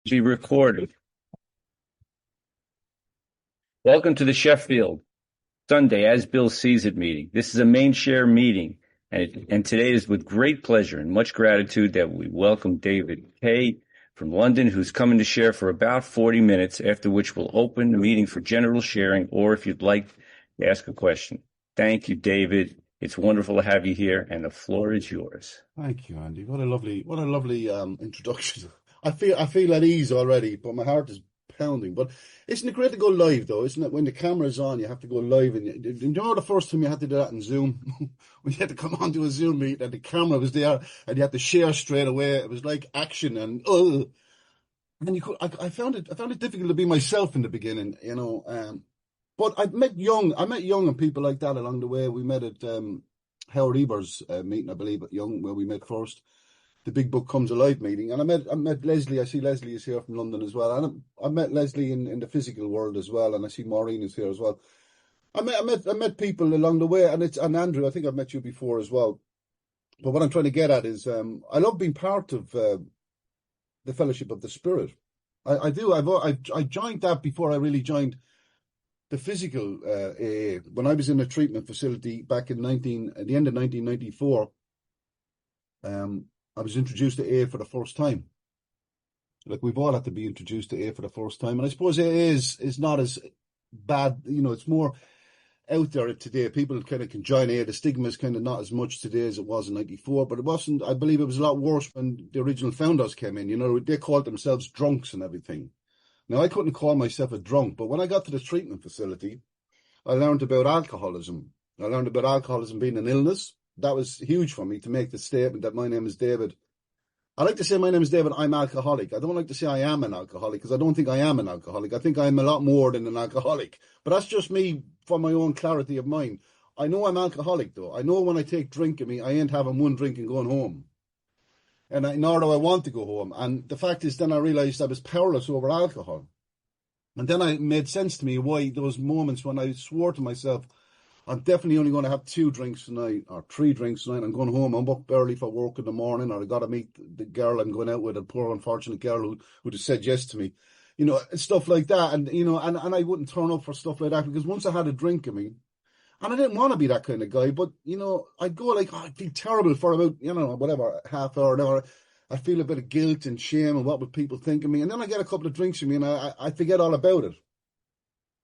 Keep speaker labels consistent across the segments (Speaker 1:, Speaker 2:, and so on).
Speaker 1: Be recorded. Welcome to the Sheffield Sunday As Bill Sees It meeting. This is a main share meeting, and today is with great pleasure and much gratitude that we welcome David Kay from London, who's coming to share for about 40 minutes, after which we'll open the meeting for general sharing, or if you'd like to ask a question. Thank you, David. It's wonderful to have you here, and the floor is yours.
Speaker 2: Thank you, Andy. What a lovely introduction. I feel at ease already, but my heart is pounding. But isn't it great to go live, though? Isn't it? When the camera's on, you have to go live. And you know the first time you had to do that in Zoom, when you had to come onto a Zoom meet and the camera was there and you had to share straight away. It was like action and you could. I found it difficult to be myself in the beginning, you know. But I met young and people like that along the way. We met at Howard Eber's meeting, I believe, at Young, where we met first. The Big Book Comes Alive meeting. And I met Leslie. I see Leslie is here from London as well. And I met Leslie in the physical world as well. And I see Maureen is here as well. I met people along the way. And Andrew, I think I've met you before as well. But what I'm trying to get at is I love being part of the Fellowship of the Spirit. I do. I joined that before I really joined the physical AA. When I was in a treatment facility back at the end of 1994, I was introduced to AA for the first time. Like, we've all had to be introduced to AA for the first time. And I suppose AA is not as bad, you know, it's more out there today. People kind of can join AA. The stigma is kind of not as much today as it was in 94, but it wasn't, I believe it was a lot worse when the original founders came in. You know, they called themselves drunks and everything. Now, I couldn't call myself a drunk, but when I got to the treatment facility, I learned about alcoholism. I learned about alcoholism being an illness. That was huge for me to make the statement that my name is David. I like to say my name is David, I'm alcoholic. I don't like to say I am an alcoholic, because I don't think I am an alcoholic. I think I'm a lot more than an alcoholic. But that's just me for my own clarity of mind. I know I'm alcoholic, though. I know when I take drink in me, I ain't having one drink and going home. And nor do I want to go home. And the fact is, then I realised I was powerless over alcohol. And then it made sense to me why those moments when I swore to myself, I'm definitely only going to have 2 drinks tonight or 3 drinks tonight. I'm going home. I'm up early for work in the morning, or I got to meet the girl I'm going out with, a poor unfortunate girl who just said yes to me, you know, stuff like that. And you know, and I wouldn't turn up for stuff like that, because once I had a drink in me, and I didn't want to be that kind of guy, but you know, I'd go like, I feel terrible for about, you know, whatever, half hour, an hour. I feel a bit of guilt and shame, and what would people think of me? And then I get a couple of drinks in me, and I forget all about it.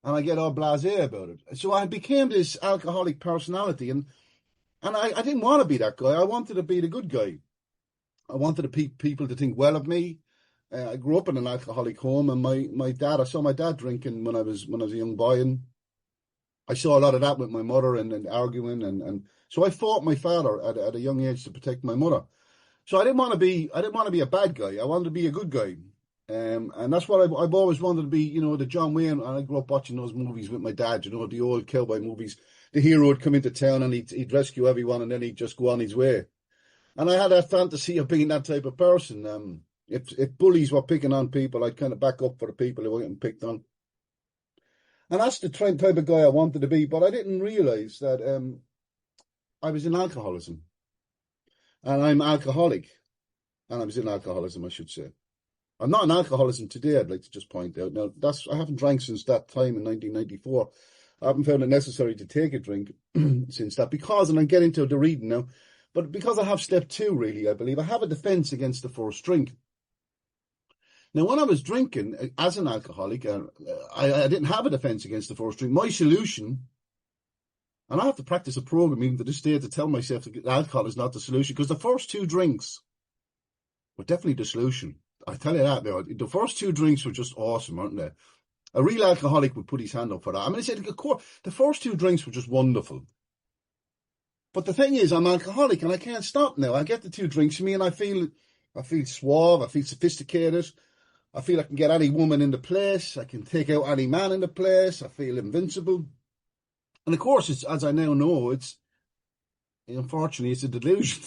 Speaker 2: And I get all blasé about it. So I became this alcoholic personality, and I didn't want to be that guy. I wanted to be the good guy. I wanted people to think well of me. I grew up in an alcoholic home, and I saw my dad drinking when I was a young boy, and I saw a lot of that with my mother and arguing, and so I fought my father at a young age to protect my mother. So I didn't want to be a bad guy. I wanted to be a good guy. And that's what I've always wanted to be, you know, the John Wayne. And I grew up watching those movies with my dad, you know, the old cowboy movies. The hero would come into town and he'd rescue everyone, and then he'd just go on his way. And I had that fantasy of being that type of person. If bullies were picking on people, I'd kind of back up for the people who were getting picked on. And that's the type of guy I wanted to be. But I didn't realise that I was in alcoholism. And I'm alcoholic. And I was in alcoholism, I should say. I'm not in alcoholism today, I'd like to just point out. Now, I haven't drank since that time in 1994. I haven't found it necessary to take a drink since that, because, and I get into the reading now, but because I have step 2, really, I believe, I have a defence against the first drink. Now, when I was drinking as an alcoholic, I didn't have a defence against the first drink. My solution, and I have to practice a program even to this day to tell myself that alcohol is not the solution, because the first 2 drinks were definitely the solution. I tell you that now. The first 2 drinks were just awesome, aren't they? A real alcoholic would put his hand up for that. I mean, I said, the first 2 drinks were just wonderful. But the thing is, I'm alcoholic and I can't stop now. I get the 2 drinks in me and I feel suave, I feel sophisticated. I feel I can get any woman in the place. I can take out any man in the place. I feel invincible. And of course, it's, as I now know, unfortunately, it's a delusion.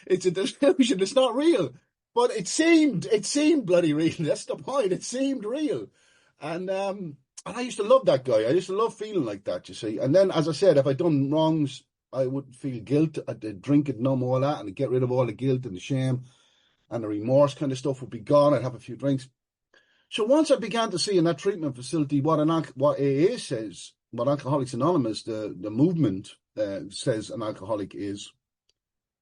Speaker 2: It's a delusion. It's not real. But it seemed bloody real. That's the point. It seemed real. And I used to love that guy. I used to love feeling like that, you see. And then, as I said, if I'd done wrongs, I would feel guilt. I'd drink it, numb all that, and I'd get rid of all the guilt and the shame. and the remorse kind of stuff would be gone. I'd have a few drinks. So once I began to see in that treatment facility what AA says, what Alcoholics Anonymous, the movement says an alcoholic is,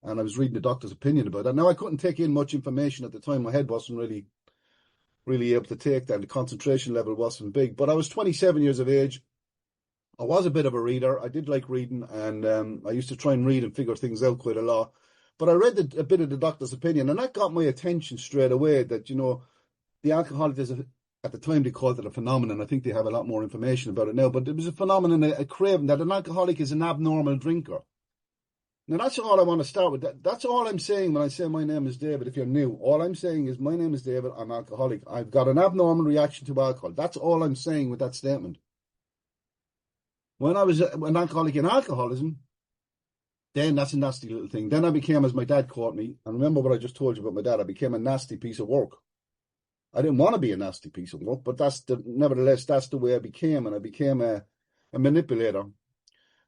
Speaker 2: and I was reading the doctor's opinion about that. Now, I couldn't take in much information at the time. My head wasn't really able to take that. The concentration level wasn't big. But I was 27 years of age. I was a bit of a reader. I did like reading, and I used to try and read and figure things out quite a lot. But I read a bit of the doctor's opinion, and that got my attention straight away that, the alcoholic is, at the time they called it a phenomenon. I think they have a lot more information about it now, but it was a phenomenon, a craving that an alcoholic is an abnormal drinker. Now, that's all I want to start with. That's all I'm saying when I say my name is David. If you're new, all I'm saying is my name is David. I'm alcoholic. I've got an abnormal reaction to alcohol. That's all I'm saying with that statement. When I was an alcoholic in alcoholism, then that's a nasty little thing. Then I became, as my dad called me, and remember what I just told you about my dad, I became a nasty piece of work. I didn't want to be a nasty piece of work, but nevertheless, that's the way I became. And I became a manipulator.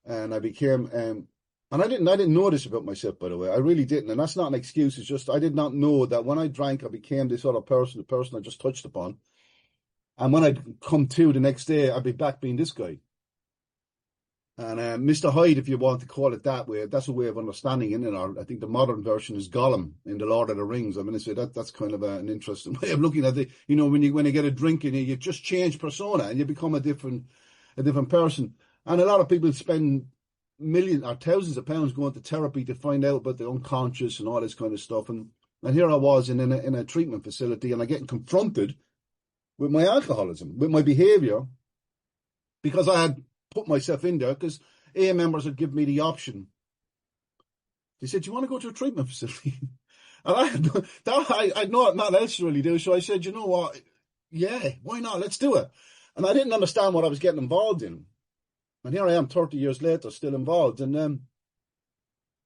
Speaker 2: And I became, and I didn't know this about myself, by the way. I really didn't. And that's not an excuse. It's just I did not know that when I drank, I became this other person, the person I just touched upon. And when I'd come to the next day, I'd be back being this guy. And Mr. Hyde, if you want to call it that way, that's a way of understanding it. And I think the modern version is Gollum in The Lord of the Rings. I'm going to say that's kind of an interesting way of looking at it. When you get a drink and you just change persona and you become a different person. And a lot of people spend millions or thousands of pounds going to therapy to find out about the unconscious and all this kind of stuff. And here I was in a treatment facility, and I'm getting confronted with my alcoholism, with my behaviour, because I had put myself in there, because AA members had given me the option. They said, "Do you want to go to a treatment facility?" And I know not else to really do. So I said, "You know what? Yeah, why not? Let's do it." And I didn't understand what I was getting involved in. And here I am 30 years later, still involved. And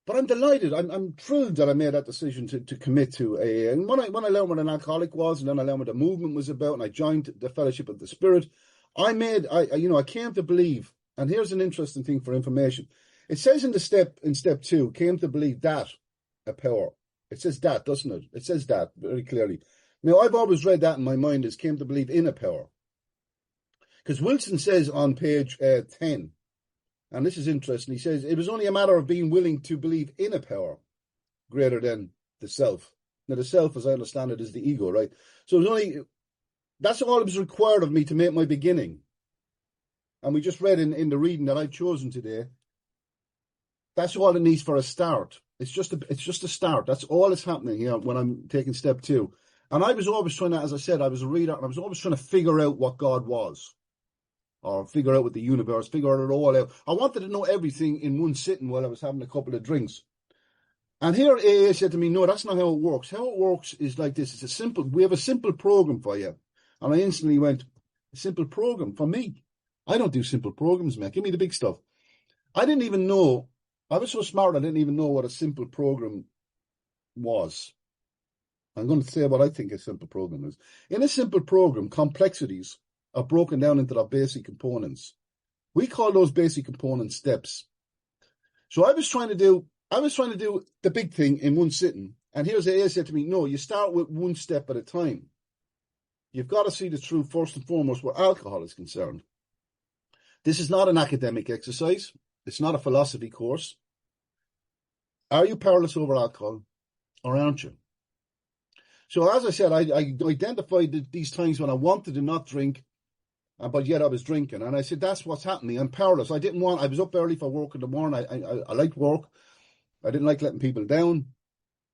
Speaker 2: but I'm delighted. I'm thrilled that I made that decision to commit to AA. And when I learned what an alcoholic was, and then I learned what the movement was about, and I joined the Fellowship of the Spirit, I came to believe. And here's an interesting thing for information. It says in step 2, came to believe that a power. It says that, doesn't it? It says that very clearly. Now, I've always read that in my mind as came to believe in a power. Because Wilson says on page 10, and this is interesting, he says, it was only a matter of being willing to believe in a power greater than the self. Now, the self, as I understand it, is the ego, right? So that's all it was required of me to make my beginning. And we just read in the reading that I've chosen today, that's all it needs for a start. It's just a start. That's all that's happening here when I'm taking step 2. And I was always trying to, as I said, I was a reader, and I was always trying to figure out what God was, or figure out what the universe, figure it all out. I wanted to know everything in one sitting while I was having a couple of drinks. And here AA said to me, "No, that's not how it works. How it works is like this. We have a simple program for you." And I instantly went, "A simple program for me? I don't do simple programs, man. Give me the big stuff." I didn't even know. I was so smart, I didn't even know what a simple program was. I'm going to say what I think a simple program is. In a simple program, complexities are broken down into their basic components. We call those basic components steps. So I was trying to do the big thing in one sitting. And here's AA said to me, "No, you start with one step at a time. You've got to see the truth first and foremost where alcohol is concerned. This is not an academic exercise. It's not a philosophy course. Are you powerless over alcohol, or aren't you?" So as I said, I identified these times when I wanted to not drink, but yet I was drinking. And I said, that's what's happening. I'm powerless. I was up early for work in the morning. I liked work. I didn't like letting people down.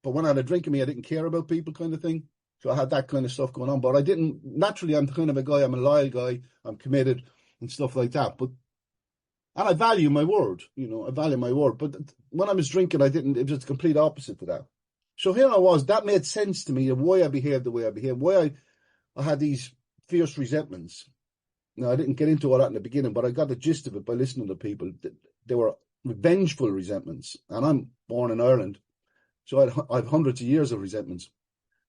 Speaker 2: But when I had a drink in me, I didn't care about people, kind of thing. So I had that kind of stuff going on. But naturally, I'm the kind of a guy, I'm a loyal guy, I'm committed and stuff like that. And I value my word, I value my word. But when I was drinking, it was the complete opposite to that. So here I was, that made sense to me of why I behaved the way I behaved, why I had these fierce resentments. Now, I didn't get into all that in the beginning, but I got the gist of it by listening to people. They were revengeful resentments. And I'm born in Ireland, so I have hundreds of years of resentments.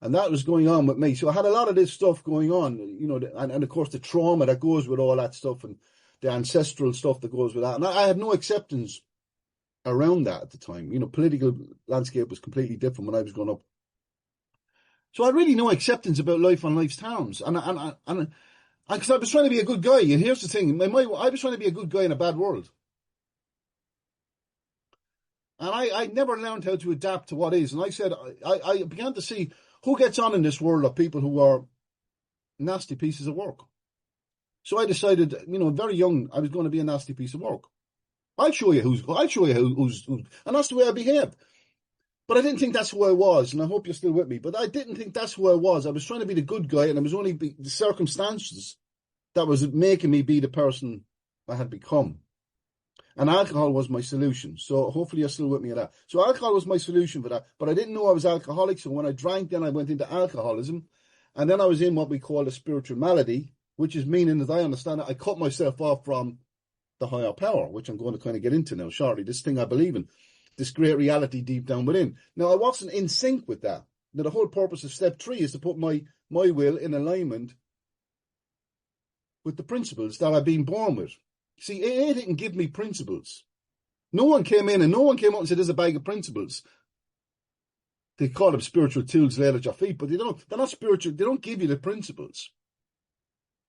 Speaker 2: And that was going on with me. So I had a lot of this stuff going on, and of course the trauma that goes with all that stuff and the ancestral stuff that goes with that. And I had no acceptance around that at the time. Political landscape was completely different when I was growing up. So I really no acceptance about life on life's terms. And because I was trying to be a good guy. And here's the thing, I was trying to be a good guy in a bad world. And I never learned how to adapt to what is. And I said, I began to see who gets on in this world of people who are nasty pieces of work. So I decided, very young, I was going to be a nasty piece of work. I'll show you who's, and that's the way I behaved. But I didn't think that's who I was, and I hope you're still with me. But I didn't think that's who I was. I was trying to be the good guy, and it was only the circumstances that was making me be the person I had become. And alcohol was my solution. So hopefully you're still with me at that. So alcohol was my solution for that. But I didn't know I was alcoholic. So when I drank, then I went into alcoholism. And then I was in what we call a spiritual malady, which is meaning, as I understand it, I cut myself off from the higher power, which I'm going to kind of get into now shortly. This thing I believe in, this great reality deep down within. Now, I wasn't in sync with that. Now, the whole purpose of step 3 is to put my will in alignment with the principles that I've been born with. See, AA didn't give me principles. No one came in and no one came up and said, there's a bag of principles. They call them spiritual tools laid at your feet, but they're not spiritual. They don't give you the principles.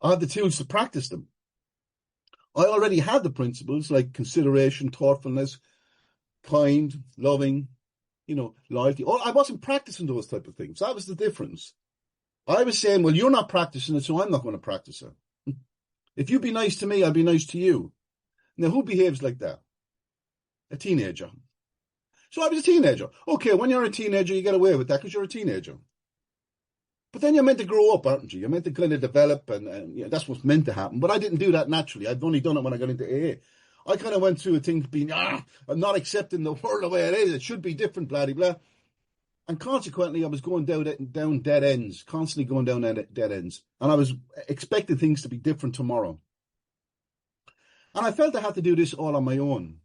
Speaker 2: I had the tools to practice them. I already had the principles like consideration, thoughtfulness, kind, loving, loyalty. I wasn't practicing those type of things. That was the difference. I was saying, well, you're not practicing it, so I'm not going to practice it. If you be nice to me, I'll be nice to you. Now, who behaves like that? A teenager. So I was a teenager. Okay, when you're a teenager, you get away with that because you're a teenager. But then you're meant to grow up, aren't you? You're meant to kind of develop, and that's what's meant to happen. But I didn't do that naturally. I've only done it when I got into AA. I kind of went through a thing being, I'm not accepting the world the way it is. It should be different, blah, blah, blah. And consequently, I was going down dead ends, constantly going down dead ends. And I was expecting things to be different tomorrow. And I felt I had to do this all on my own.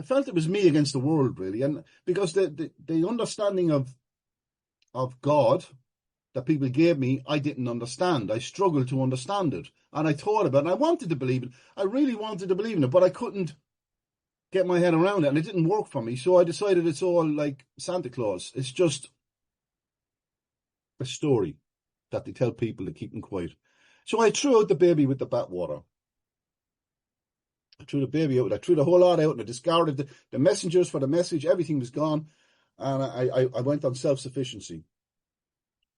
Speaker 2: I felt it was me against the world, really. And because the understanding of God that people gave me, I didn't understand. I struggled to understand it. And I thought about it, and I wanted to believe it. I really wanted to believe in it, but I couldn't get my head around it, and it didn't work for me. So I decided it's all like Santa Claus. It's just a story that they tell people to keep them quiet. So I threw out the baby with the bathwater. I threw the baby out. I threw the whole lot out, and I discarded the messengers for the message. Everything was gone, and I went on self-sufficiency.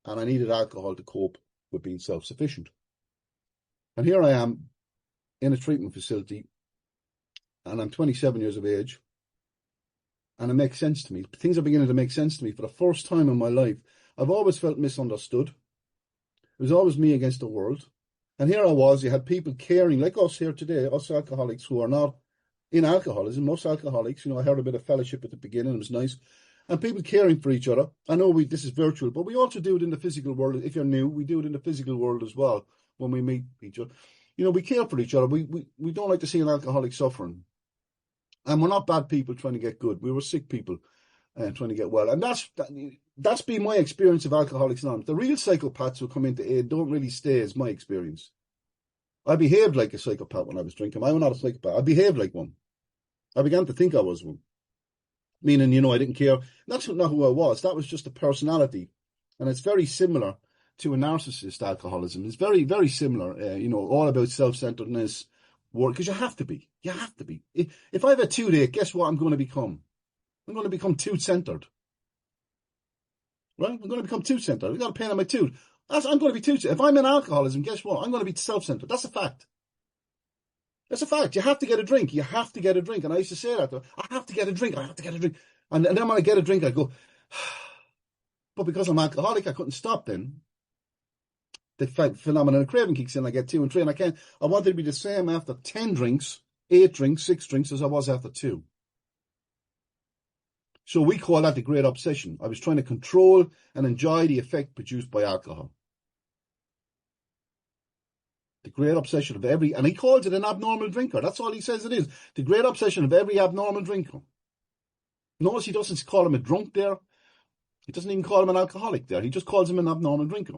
Speaker 2: And I needed alcohol to cope with being self-sufficient. And here I am in a treatment facility, and I'm 27 years of age, and it makes sense to me. Things are beginning to make sense to me for the first time in my life. I've always felt misunderstood. It was always me against the world. And here I was, you had people caring, like us here today, us alcoholics who are not in alcoholism, most alcoholics. I heard a bit of fellowship at the beginning, it was nice. And people caring for each other. I know this is virtual, but we also do it in the physical world. If you're new, we do it in the physical world as well when we meet each other. We care for each other. We don't like to see an alcoholic suffering. And we're not bad people trying to get good. We were sick people trying to get well. And that's been my experience of Alcoholics Anonymous. The real psychopaths who come into aid don't really stay, is my experience. I behaved like a psychopath when I was drinking. I'm not a psychopath. I behaved like one. I began to think I was one. Meaning, I didn't care. That's not who I was. That was just a personality. And it's very similar to a narcissist alcoholism. It's very, very similar, all about self-centeredness, work, because you have to be. You have to be. If I have a toothache, guess what I'm going to become? I'm going to become tooth-centered. Right? I'm going to become tooth-centered. I've got a pain in my tooth. I'm going to be tooth-centered. If I'm in alcoholism, guess what? I'm going to be self-centered. That's a fact. That's a fact. You have to get a drink. You have to get a drink. And I used to say that. I have to get a drink. I have to get a drink. And then when I get a drink, I go, but because I'm alcoholic, I couldn't stop then. The phenomenon of craving kicks in. I get 2 and 3, and I can't. I wanted to be the same after 10 drinks, 8 drinks, 6 drinks as I was after 2. So we call that the great obsession. I was trying to control and enjoy the effect produced by alcohol. The great obsession of every, and he calls it an abnormal drinker. That's all he says it is. The great obsession of every abnormal drinker. Notice he doesn't call him a drunk there. He doesn't even call him an alcoholic there. He just calls him an abnormal drinker.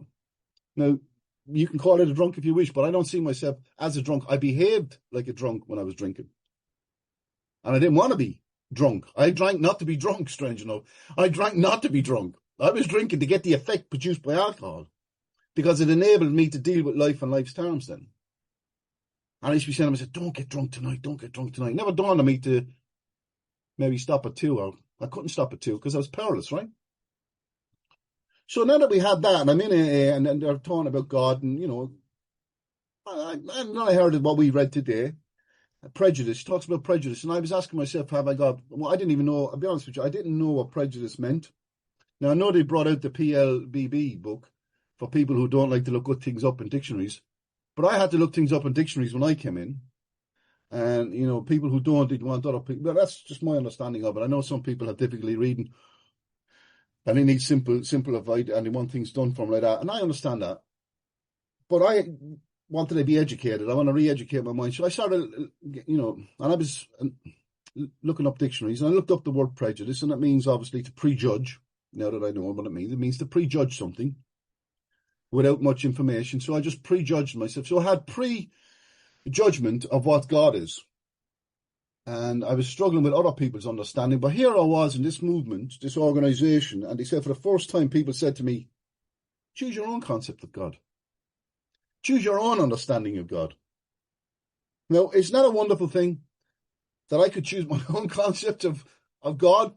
Speaker 2: Now, you can call it a drunk if you wish, but I don't see myself as a drunk. I behaved like a drunk when I was drinking. And I didn't want to be drunk. I drank not to be drunk, strange enough. I drank not to be drunk. I was drinking to get the effect produced by alcohol because it enabled me to deal with life on life's terms then. And I used to be saying to myself, don't get drunk tonight, don't get drunk tonight. It never dawned on me to maybe stop at 2, or I couldn't stop at 2 because I was powerless, right? So now that we had that, and I'm in AA, and they're talking about God, and, you know, I heard of what we read today, prejudice. He talks about prejudice, and I was asking myself, have I got, well, I didn't even know, I'll be honest with you, I didn't know what prejudice meant. Now, I know they brought out the PLBB book for people who don't like to look things up in dictionaries, but I had to look things up in dictionaries when I came in. And, you know, people who don't, they want other people. Well, that's just my understanding of it. I know some people have difficulty reading and they need simple advice and they want things done for them like that. And I understand that. But I wanted to be educated. I want to re-educate my mind. So I started, you know, and I was looking up dictionaries, and I looked up the word prejudice, and it means obviously to prejudge. Now that I know what it means to prejudge something without much information. So I just prejudged myself. So I had prejudgment of what God is. And I was struggling with other people's understanding. But here I was in this movement, this organization, and they said for the first time, people said to me, choose your own concept of God. Choose your own understanding of God. Now, isn't that a wonderful thing? That I could choose my own concept of God,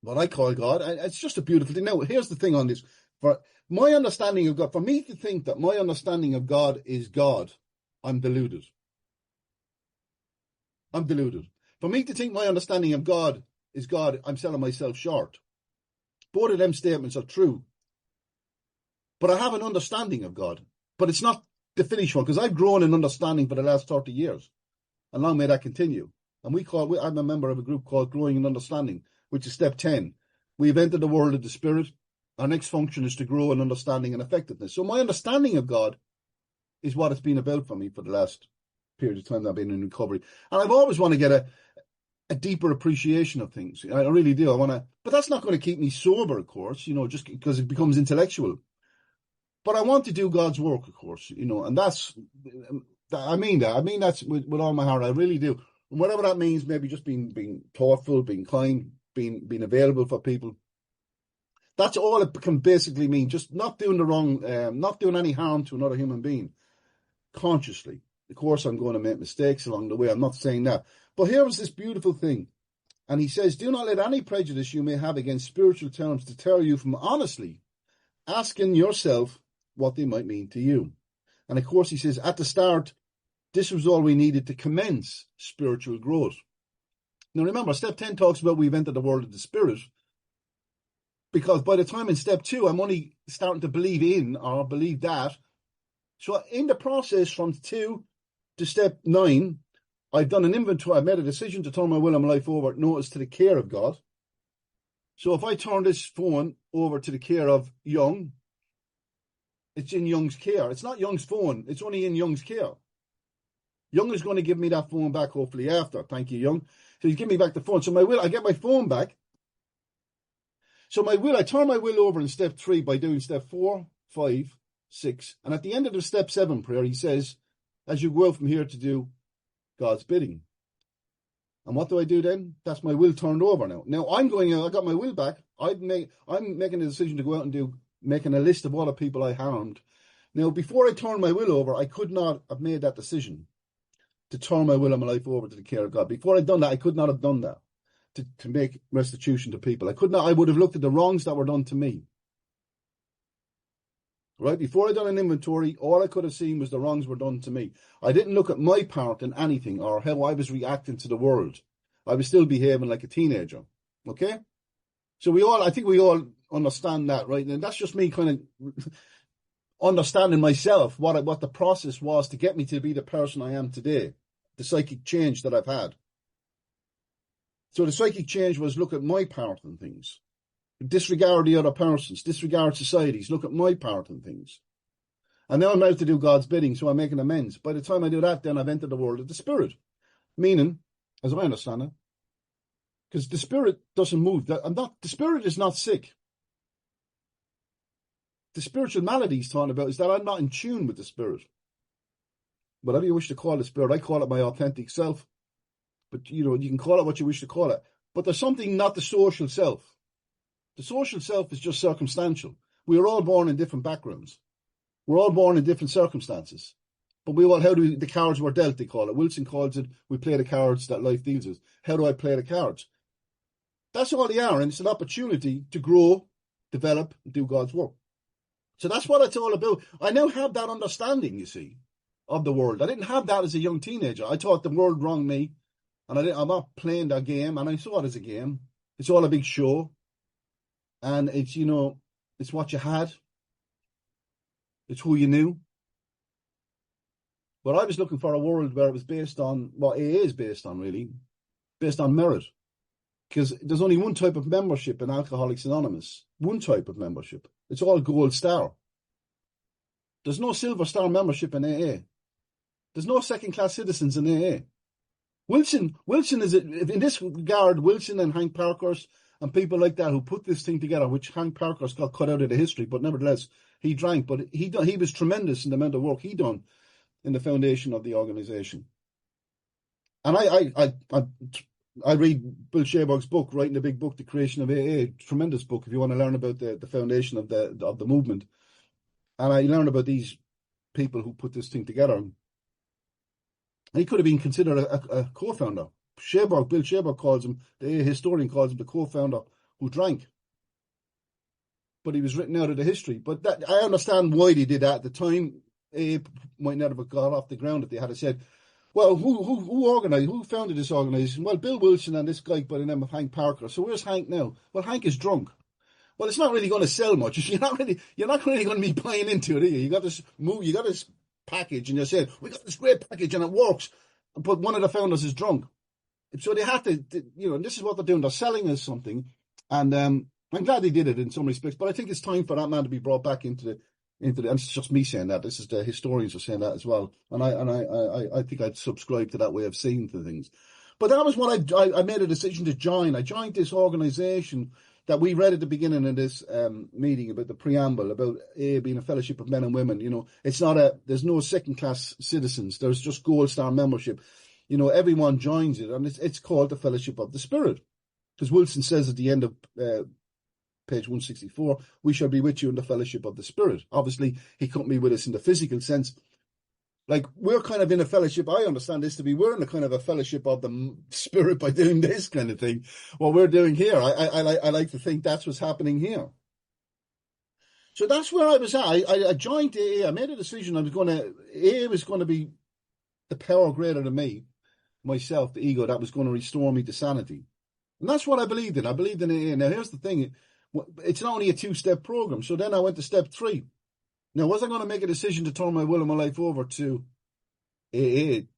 Speaker 2: what I call God. It's just a beautiful thing. Now, here's the thing on this. For my understanding of God, for me to think that my understanding of God is God, I'm deluded. I'm deluded. For me to think my understanding of God is God, I'm selling myself short. Both of them statements are true. But I have an understanding of God. But it's not the finished one, because I've grown in understanding for the last 30 years. And long may that continue. And I'm a member of a group called Growing in Understanding, which is step 10. We've entered the world of the Spirit. Our next function is to grow in understanding and effectiveness. So my understanding of God is what it's been about for me for the last period of time that I've been in recovery. And I've always wanted to get a deeper appreciation of things. I really do. But that's not going to keep me sober, of course, you know, just because it becomes intellectual. But I want to do God's work, of course, you know, and I mean that's with all my heart. I really do. And whatever that means, maybe just being thoughtful, being kind, being available for people. That's all it can basically mean. Just not doing not doing any harm to another human being consciously. Of course, I'm going to make mistakes along the way. I'm not saying that. But here is this beautiful thing. And he says, do not let any prejudice you may have against spiritual terms deter you from honestly asking yourself what they might mean to you. And of course, he says, at the start, this was all we needed to commence spiritual growth. Now, remember, step 10 talks about we've entered the world of the Spirit. Because by the time in step 2, I'm only starting to believe in or believe that. So in the process from 2 to step 9, I've done an inventory. I've made a decision to turn my will and my life over, notice, to the care of God. So if I turn this phone over to the care of Young, it's in Young's care. It's not Young's phone. It's only in Young's care. Young is going to give me that phone back, hopefully, after. Thank you, Young. So he's giving me back the phone. So I get my phone back. So I turn my will over in step 3 by doing step 4, 5, 6. And at the end of the step 7 prayer, he says, as you go out from here to do God's bidding. And what do I do then? That's my will turned over now. Now I'm going out, I got my will back. I'm making a decision to go out and making a list of all the people I harmed. Now, before I turned my will over, I could not have made that decision to turn my will and my life over to the care of God. Before I'd done that, I could not have done that to make restitution to people. I would have looked at the wrongs that were done to me. Right? Before I done an inventory, all I could have seen was the wrongs were done to me. I didn't look at my part in anything or how I was reacting to the world. I was still behaving like a teenager. Okay? So I think we all understand that, right? And that's just me kind of understanding myself, what the process was to get me to be the person I am today, the psychic change that I've had. So the psychic change was look at my part in things. Disregard the other persons, disregard societies, look at my part in things. And now I'm out to do God's bidding, so I'm making amends. By the time I do that, then I've entered the world of the Spirit. Meaning, as I understand it, because the Spirit doesn't move. The Spirit is not sick. The spiritual malady he's talking about is that I'm not in tune with the Spirit. Whatever you wish to call the Spirit, I call it my authentic self. But, you know, you can call it what you wish to call it. But there's something not the social self. The social self is just circumstantial. We are all born in different backgrounds. We're all born in different circumstances. But the cards were dealt, they call it. Wilson calls it, we play the cards that life deals us. How do I play the cards? That's all they are, and it's an opportunity to grow, develop, and do God's work. So that's what it's all about. I now have that understanding, you see, of the world. I didn't have that as a young teenager. I thought the world wronged me, and I'm not playing that game, and I saw it as a game. It's all a big show, and it's, it's what you had. It's who you knew. But I was looking for a world where it was based on what AA is based on, really, based on merit. Because there's only one type of membership in Alcoholics Anonymous. One type of membership. It's all gold star. There's no silver star membership in AA. There's no second-class citizens in AA. Wilson is, in this regard, Wilson and Hank Parkhurst and people like that who put this thing together, which Hank Parkhurst got cut out of the history, but nevertheless, he drank. But he was tremendous in the amount of work he done in the foundation of the organisation. And I read Bill Schaberg's book, writing the big book, The Creation of AA, tremendous book if you want to learn about the foundation of the movement. And I learned about these people who put this thing together. And he could have been considered a co-founder. Bill Schaberg calls him, the AA historian calls him the co-founder who drank. But he was written out of the history. But I understand why they did that at the time. AA might never have got off the ground if they had said, well, who founded this organisation? Well, Bill Wilson and this guy by the name of Hank Parker. So where's Hank now? Well, Hank is drunk. Well, it's not really going to sell much. You're not really going to be buying into it, are you? You got this package, and you're saying, we got this great package and it works. But one of the founders is drunk. So they had to, this is what they're doing. They're selling us something. And I'm glad they did it in some respects. But I think it's time for that man to be brought back into the, and it's just me saying that. This is the historians are saying that as well. And I think I'd subscribe to that way of seeing things. But that was what I made a decision to join. I joined this organisation that we read at the beginning of this meeting about the preamble, about AA being a fellowship of men and women. It's not there's no second-class citizens. There's just gold star membership. Everyone joins it, and it's called the Fellowship of the Spirit. Because Wilson says at the end of page 164, we shall be with you in the fellowship of the Spirit. Obviously, he couldn't be with us in the physical sense. Like, we're kind of in a fellowship, I understand this to be, we're in a kind of a fellowship of the Spirit by doing this kind of thing. What we're doing here, I like to think that's what's happening here. So that's where I was at. I joined AA. I made a decision AA was going to be the power greater than me, myself, the ego, that was going to restore me to sanity. And that's what I believed in. I believed in AA. Now, here's the thing. It's not only a 2-step program. So then I went to step 3. Now, was I going to make a decision to turn my will and my life over to AA,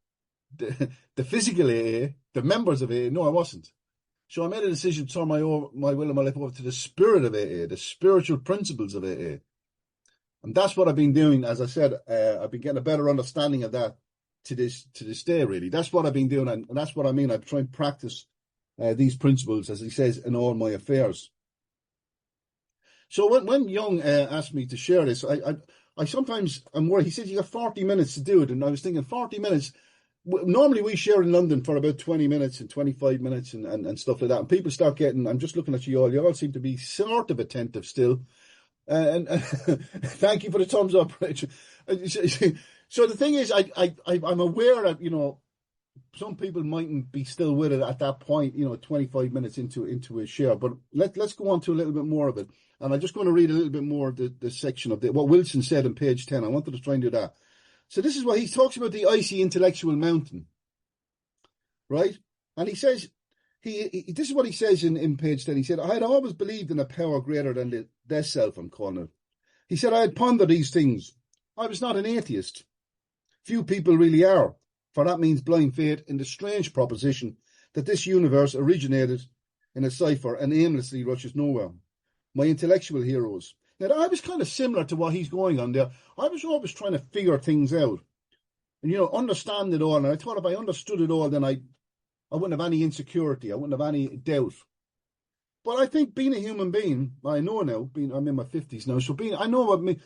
Speaker 2: the physical AA, the members of AA? No, I wasn't. So I made a decision to turn my will and my life over to the spirit of AA, the spiritual principles of AA. And that's what I've been doing. As I said, I've been getting a better understanding of that to this day, really. That's what I've been doing. And that's what I mean. I've tried to practice these principles, as he says, in all my affairs. So when Young asked me to share this, I sometimes am worried. He said, you got 40 minutes to do it. And I was thinking 40 minutes. Normally we share in London for about 20 minutes and 25 minutes and stuff like that. And people start getting, I'm just looking at you all seem to be sort of attentive still. And thank you for the thumbs up, Rachel. So the thing is, I'm aware that, some people mightn't be still with it at that point, 25 minutes into a share. But let's go on to a little bit more of it. And I'm just going to read a little bit more of the section of what Wilson said on page 10. I wanted to try and do that. So this is what he talks about, the icy intellectual mountain, right? And he says, this is what he says in page 10. He said, I had always believed in a power greater than the self, I'm calling it. He said, I had pondered these things. I was not an atheist. Few people really are, for that means blind faith in the strange proposition that this universe originated in a cipher and aimlessly rushes nowhere. My intellectual heroes. Now, I was kind of similar to what he's going on there. I was always trying to figure things out and, understand it all. And I thought if I understood it all, then I wouldn't have any insecurity. I wouldn't have any doubt. But I think being a human being, I know now, I'm in my 50s now, so I know what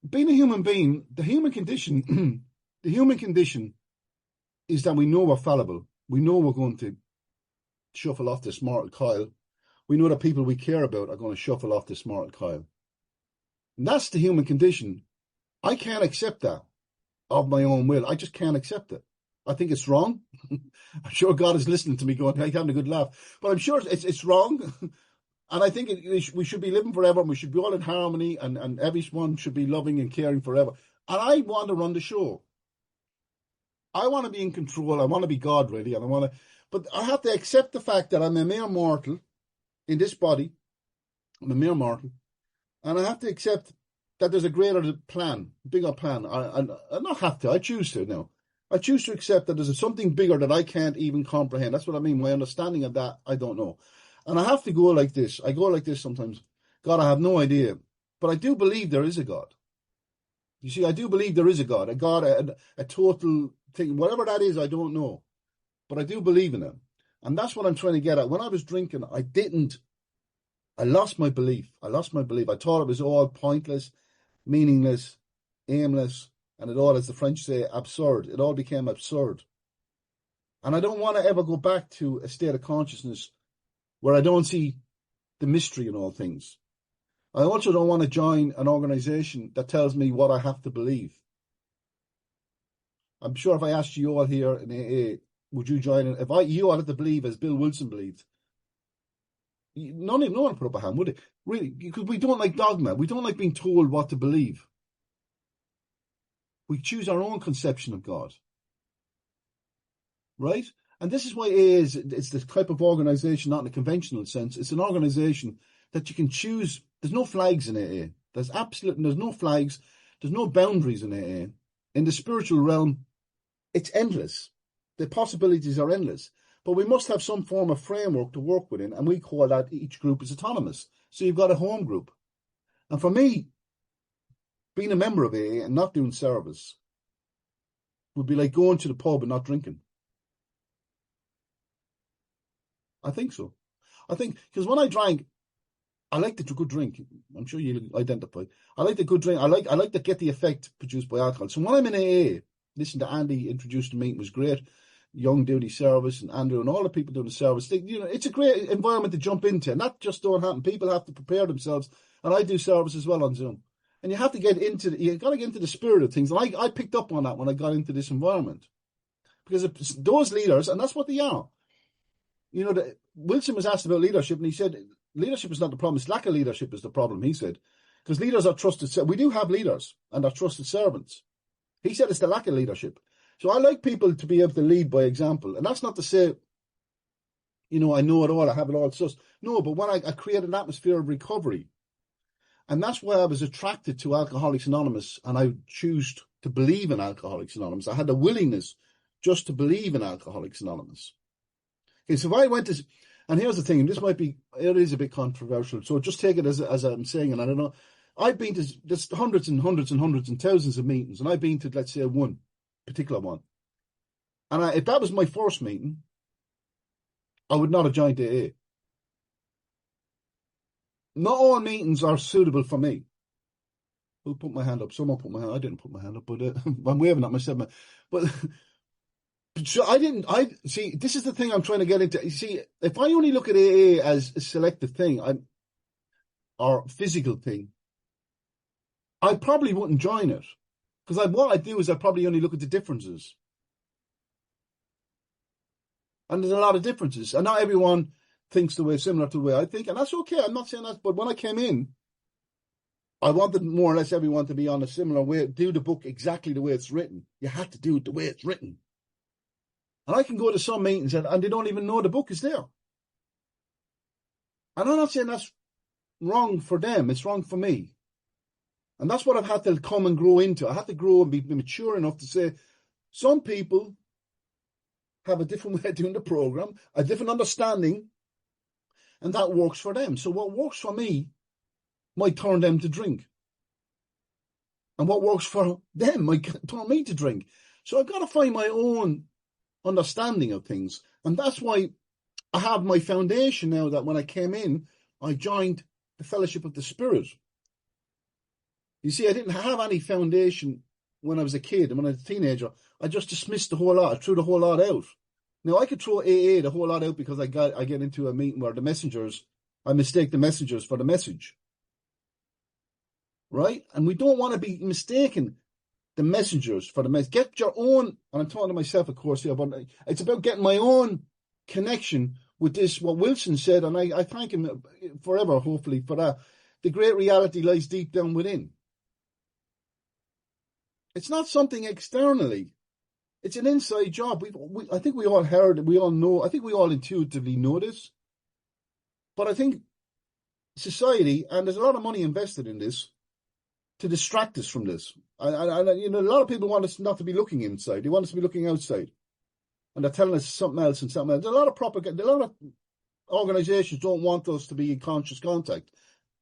Speaker 2: being a human being, the human condition is that we know we're fallible. We know we're going to shuffle off this mortal coil. we know that people we care about are going to shuffle off this mortal coil. And that's the human condition. I can't accept that of my own will. I just can't accept it. I think it's wrong. I'm sure God is listening to me going, I'm having a good laugh. But I'm sure it's wrong. And I think we should be living forever, and we should be all in harmony, and everyone should be loving and caring forever. And I want to run the show. I want to be in control. I want to be God, really. But I have to accept the fact that I'm a mere mortal in this body. I'm a mere mortal. And I have to accept that there's a greater plan, bigger plan. I not have to. I choose to now. I choose to accept that there's something bigger that I can't even comprehend. That's what I mean. My understanding of that, I don't know. And I have to go like this. I go like this sometimes. God, I have no idea. But I do believe there is a God. You see, I do believe there is a God, a total thing. Whatever that is, I don't know. But I do believe in it. And that's what I'm trying to get at. When I was drinking, I lost my belief. I thought it was all pointless, meaningless, aimless, and it all, as the French say, absurd. It all became absurd. And I don't want to ever go back to a state of consciousness where I don't see the mystery in all things. I also don't want to join an organization that tells me what I have to believe. I'm sure if I asked you all here in AA, would you join it? You all had to believe as Bill Wilson believed. No one would put up a hand, would it? Really, because we don't like dogma. We don't like being told what to believe. We choose our own conception of God. Right? And this is why AA it's the type of organization, not in a conventional sense. It's an organization that you can choose. There's no flags in AA. There's no flags. There's no boundaries in AA. In the spiritual realm, it's endless. The possibilities are endless. But we must have some form of framework to work within, and we call that each group is autonomous. So you've got a home group. And for me, being a member of AA and not doing service would be like going to the pub and not drinking. I think so. I think, because when I drank, I like the good drink. I'm sure you'll identify. I like the good drink. I like to get the effect produced by alcohol. So when I'm in AA, listen to Andy introduced the meeting, was great. Young duty service and Andrew and all the people doing the service. It's a great environment to jump into, and that just don't happen. People have to prepare themselves, and I do service as well on Zoom. And you have to get into the spirit of things. And I picked up on that when I got into this environment, because those leaders, and that's what they are. Wilson was asked about leadership, and he said, leadership is not the problem, it's lack of leadership is the problem, he said. Because leaders are trusted. We do have leaders, and are trusted servants. He said it's the lack of leadership. So I like people to be able to lead by example. And that's not to say, I know it all, I have it all sussed. No, but when I create an atmosphere of recovery. And that's why I was attracted to Alcoholics Anonymous, and I choose to believe in Alcoholics Anonymous. I had the willingness just to believe in Alcoholics Anonymous. Okay, so if I went to, and here's the thing, and it is a bit controversial, so just take it as I'm saying, and I don't know, I've been to just hundreds and hundreds and hundreds and thousands of meetings, and I've been to, let's say, one particular one. And if that was my first meeting, I would not have joined AA. Not all meetings are suitable for me. Who put my hand up? Someone put my hand up. I didn't put my hand up, but I'm waving at myself. But so see, this is the thing I'm trying to get into. You see, if I only look at AA as a selective thing, or physical thing, I probably wouldn't join it. Because what I do is I probably only look at the differences. And there's a lot of differences. And not everyone thinks similar to the way I think. And that's okay. I'm not saying that. But when I came in, I wanted more or less everyone to be on a similar way, do the book exactly the way it's written. You have to do it the way it's written. And I can go to some meetings and they don't even know the book is there. And I'm not saying that's wrong for them. It's wrong for me. And that's what I've had to come and grow into. I had to grow and be mature enough to say, some people have a different way of doing the program, a different understanding, and that works for them. So what works for me might turn them to drink. And what works for them might turn me to drink. So I've got to find my own understanding of things. And that's why I have my foundation now, that when I came in, I joined the Fellowship of the Spirit. You see, I didn't have any foundation when I was a kid, and when I was a teenager, I just dismissed the whole lot. I threw the whole lot out. Now, I could throw AA the whole lot out because I get into a meeting where the messengers I mistake the messengers for the message. Right? And we don't want to be mistaken the messengers for the message. Get your own, and I'm talking to myself, of course, here, but it's about getting my own connection with this, what Wilson said, and I thank him forever, hopefully, for that. The great reality lies deep down within. It's not something externally. It's an inside job. I think we all heard, we all know, I think we all intuitively know this. But I think society, and there's a lot of money invested in this, to distract us from this. And a lot of people want us not to be looking inside. They want us to be looking outside. And they're telling us something else and something else. There's a lot of propaganda. A lot of organizations don't want us to be in conscious contact.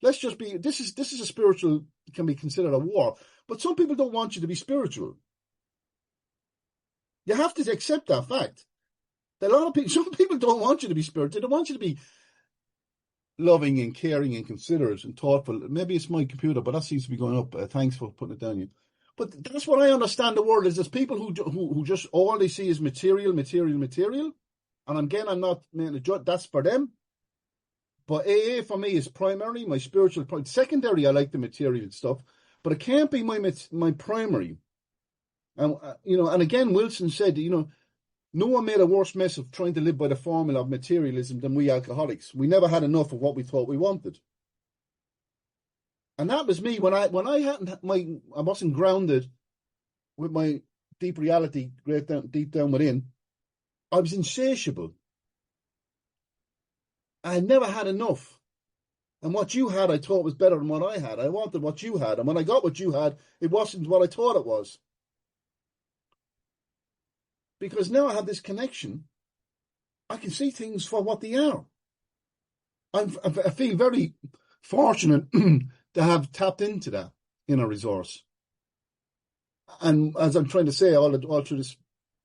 Speaker 2: Let's just be, this is a spiritual, can be considered a war. But some people don't want you to be spiritual. You have to accept that fact. That a lot of people, some people don't want you to be spiritual. They don't want you to be loving and caring and considerate and thoughtful. Maybe it's my computer, but that seems to be going up. Thanks for putting it down here. But that's what I understand the world is. There's people who just, all they see is material. And again, I'm not making a judge. That's for them. But AA for me is primary, my spiritual point. Secondary, I like the material stuff, but it can't be my primary. And, and again, Wilson said, no one made a worse mess of trying to live by the formula of materialism than we alcoholics. We never had enough of what we thought we wanted. And that was me when I wasn't grounded with my deep reality, deep down within. I was insatiable. I never had enough. And what you had, I thought was better than what I had. I wanted what you had. And when I got what you had, it wasn't what I thought it was. Because now I have this connection, I can see things for what they are. I feel very fortunate to have tapped into that inner resource. And as I'm trying to say all through this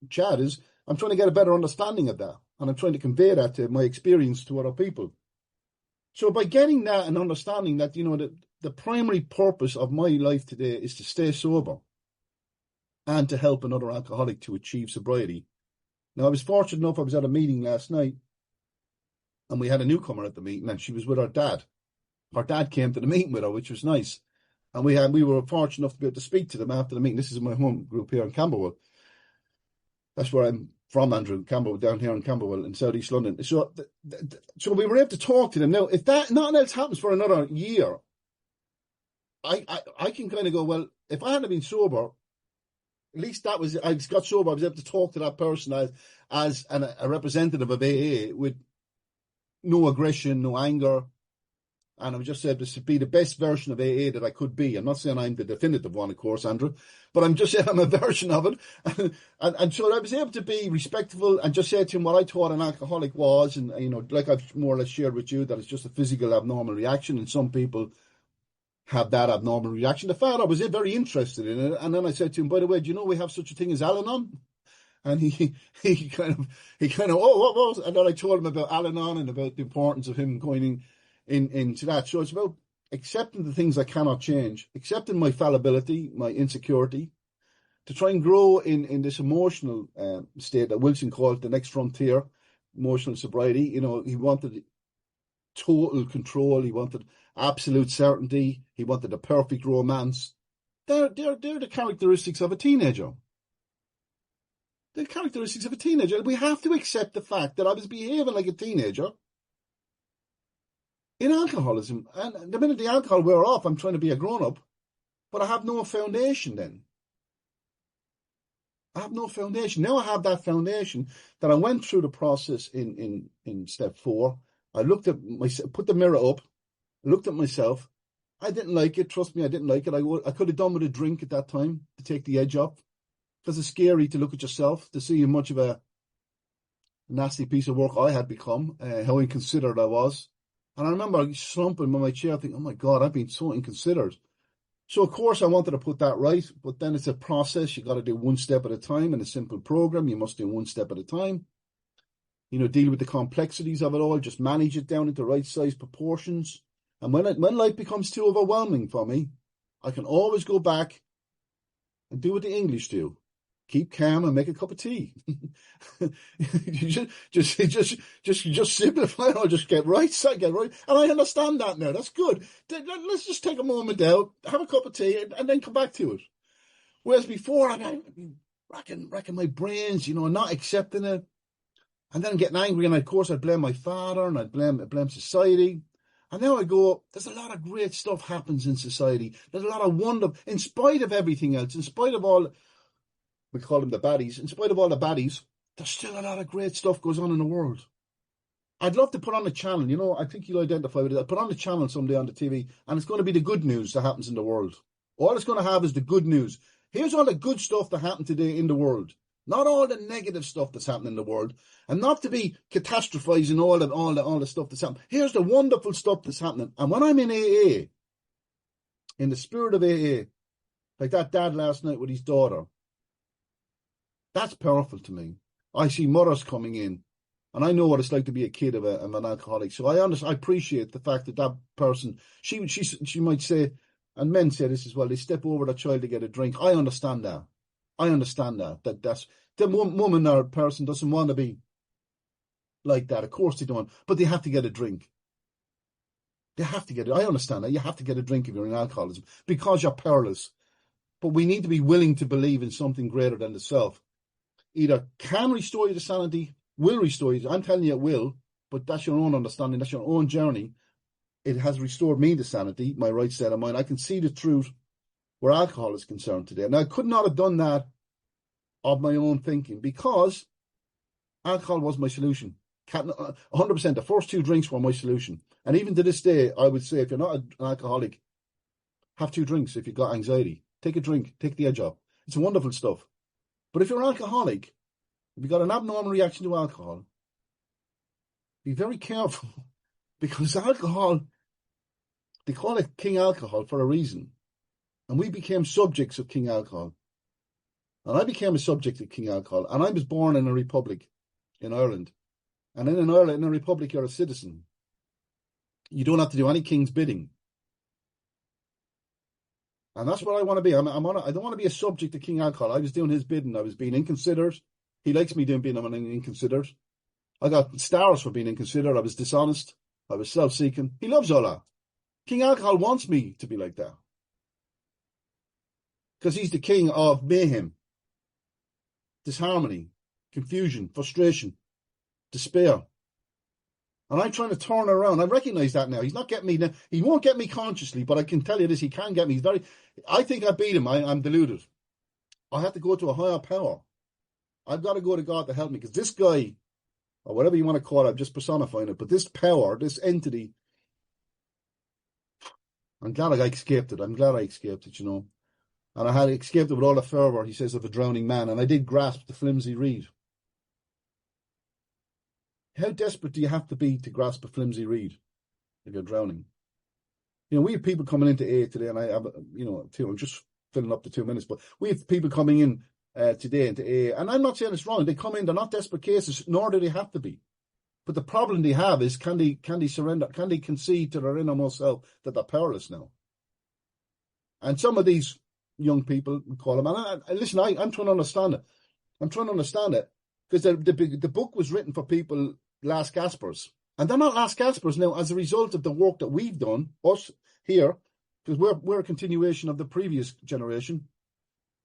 Speaker 2: chat is, I'm trying to get a better understanding of that. And I'm trying to convey that to my experience to other people. So by getting that and understanding that, the primary purpose of my life today is to stay sober and to help another alcoholic to achieve sobriety. Now, I was fortunate enough, I was at a meeting last night, and we had a newcomer at the meeting, and she was with her dad. Her dad came to the meeting with her, which was nice. And we were fortunate enough to be able to speak to them after the meeting. This is my home group here in Camberwell. That's where I'm from, Andrew, Camberwell, down here in Camberwell in South East London. So we were able to talk to them. Now, if that nothing else happens for another year, I can kind of go, well, if I hadn't been sober, at least I got sober, I was able to talk to that person as a representative of AA with no aggression, no anger. And I was just able to be the best version of AA that I could be. I'm not saying I'm the definitive one, of course, Andrew, but I'm just saying I'm a version of it. and so I was able to be respectful and just say to him what I thought an alcoholic was. And, like I've more or less shared with you, that it's just a physical abnormal reaction. And some people have that abnormal reaction. The father was very interested in it. And then I said to him, by the way, do you know we have such a thing as Al-Anon? And he kind of, oh, what was? And then I told him about Al-Anon and about the importance of him going into that. So it's about accepting the things I cannot change, accepting my fallibility, my insecurity, to try and grow in this emotional state that Wilson called the next frontier, emotional sobriety. He wanted total control. He wanted absolute certainty. He wanted the perfect romance. They're the characteristics of a teenager. The characteristics of a teenager. We have to accept the fact that I was behaving like a teenager in alcoholism. And the minute the alcohol wore off, I'm trying to be a grown-up, but I have no foundation then. I have no foundation. Now I have that foundation that I went through the process in step 4. I looked at myself, put the mirror up, looked at myself. I didn't like it. Trust me, I didn't like it. I could have done with a drink at that time to take the edge off, because it's scary to look at yourself, to see how much of a nasty piece of work I had become, how inconsiderate I was. And I remember slumping in my chair thinking, oh my God, I've been so inconsiderate. So of course I wanted to put that right, but then it's a process. You got to do one step at a time in a simple program. You must do one step at a time. Deal with the complexities of it all, just manage it down into right size proportions. And when life becomes too overwhelming for me, I can always go back and do what the English do. keep calm and make a cup of tea. You just simplify it or just get right. And I understand that now. That's good. Let's just take a moment out, have a cup of tea, and then come back to it. Whereas before, I'd be racking my brains, not accepting it. And then getting angry, and of course I'd blame my father and I'd blame society. And now I go, there's a lot of great stuff happens in society. There's a lot of wonder, in spite of everything else, in spite of all, we call them the baddies, in spite of all the baddies, there's still a lot of great stuff goes on in the world. I'd love to put on a channel, I think you'll identify with it. I'll put on a channel someday on the TV, and it's going to be the good news that happens in the world. All it's going to have is the good news. Here's all the good stuff that happened today in the world. Not all the negative stuff that's happening in the world, and not to be catastrophizing all the stuff that's happening. Here's the wonderful stuff that's happening. And when I'm in AA, in the spirit of AA, like that dad last night with his daughter, that's powerful to me. I see mothers coming in, and I know what it's like to be a kid of an alcoholic. So I appreciate the fact that person, she might say, and men say this as well, they step over the child to get a drink. I understand that. That's the woman or person doesn't want to be like that. Of course they don't, but they have to get a drink. They have to get it. I understand that. You have to get a drink if you're in alcoholism because you're powerless. But we need to be willing to believe in something greater than the self. Either can restore you to sanity, will restore you. I'm telling you it will, but that's your own understanding. That's your own journey. It has restored me to sanity, my right state of mind. I can see the truth where alcohol is concerned today. Now, I could not have done that of my own thinking because alcohol was my solution. 100%. The first 2 drinks were my solution. And even to this day, I would say if you're not an alcoholic, have 2 drinks if you've got anxiety. Take a drink, take the edge off. It's wonderful stuff. But if you're an alcoholic, if you've got an abnormal reaction to alcohol, be very careful because alcohol, they call it King Alcohol for a reason. And we became subjects of King Alcohol. And I became a subject of King Alcohol. And I was born in a republic in Ireland. And in Ireland, in a republic, you're a citizen. You don't have to do any king's bidding. And that's what I want to be. I don't want to be a subject of King Alcohol. I was doing his bidding. I was being inconsiderate. He likes me being inconsiderate. I got stars for being inconsiderate. I was dishonest. I was self-seeking. He loves all that. King Alcohol wants me to be like that. Because he's the king of mayhem, disharmony, confusion, frustration, despair. And I'm trying to turn around. I recognize that now. He's not getting me now. He won't get me consciously, but I can tell you this, he can get me. I think I beat him. I'm deluded. I have to go to a higher power. I've got to go to God to help me, because this guy, or whatever you want to call it, I'm just personifying it, but this power, this entity, I'm glad I escaped it. And I had escaped it with all the fervour, he says, of a drowning man. And I did grasp the flimsy reed. How desperate do you have to be to grasp a flimsy reed if you're drowning? We have people coming into AA today, and I have, I'm just filling up the 2 minutes, but we have people coming in today into AA. And I'm not saying it's wrong. They come in, they're not desperate cases, nor do they have to be. But the problem they have is, can they surrender? Can they concede to their innermost self that they're powerless now? And some of these young people, we call them, and listen, I'm trying to understand it. Because the book was written for people, last gaspers. And they're not last gaspers now as a result of the work that we've done, us here, because we're a continuation of the previous generation.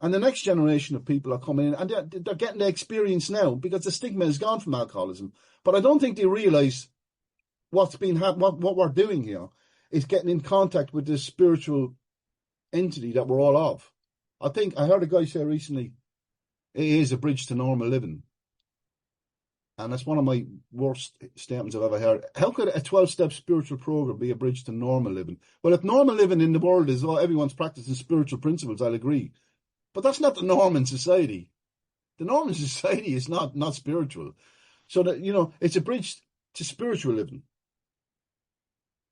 Speaker 2: And the next generation of people are coming in, and they're getting the experience now because the stigma is gone from alcoholism. But I don't think they realise what we're doing here is getting in contact with this spiritual entity that we're all of. I heard a guy say recently, it is a bridge to normal living. And that's one of my worst statements I've ever heard. How could a 12-step spiritual program be a bridge to normal living? Well, if normal living in the world is everyone's practicing spiritual principles, I'll agree. But that's not the norm in society. The norm in society is not spiritual. So that, it's a bridge to spiritual living.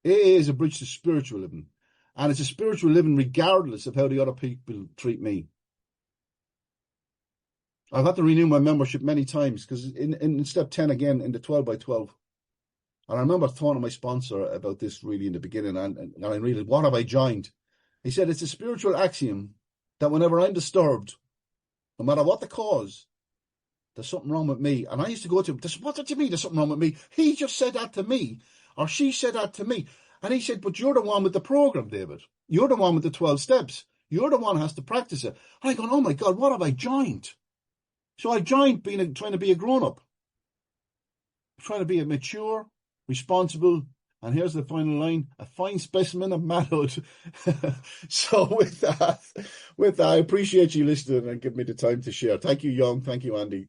Speaker 2: AA is a bridge to spiritual living. And it's a spiritual living regardless of how the other people treat me. I've had to renew my membership many times because in step 10 again, in the 12 by 12, and I remember talking to my sponsor about this really in the beginning, and I really, what have I joined? He said, it's a spiritual axiom that whenever I'm disturbed, no matter what the cause, there's something wrong with me. And I used to go to him, what do you mean there's something wrong with me? He just said that to me, or she said that to me. And he said, but you're the one with the program, David. You're the one with the 12 steps. You're the one who has to practice it. And I go, oh my God, what have I joined? So I joined trying to be a grown-up, trying to be a mature, responsible, and here's the final line, a fine specimen of manhood. So with that, I appreciate you listening and giving me the time to share. Thank you, Young. Thank you, Andy.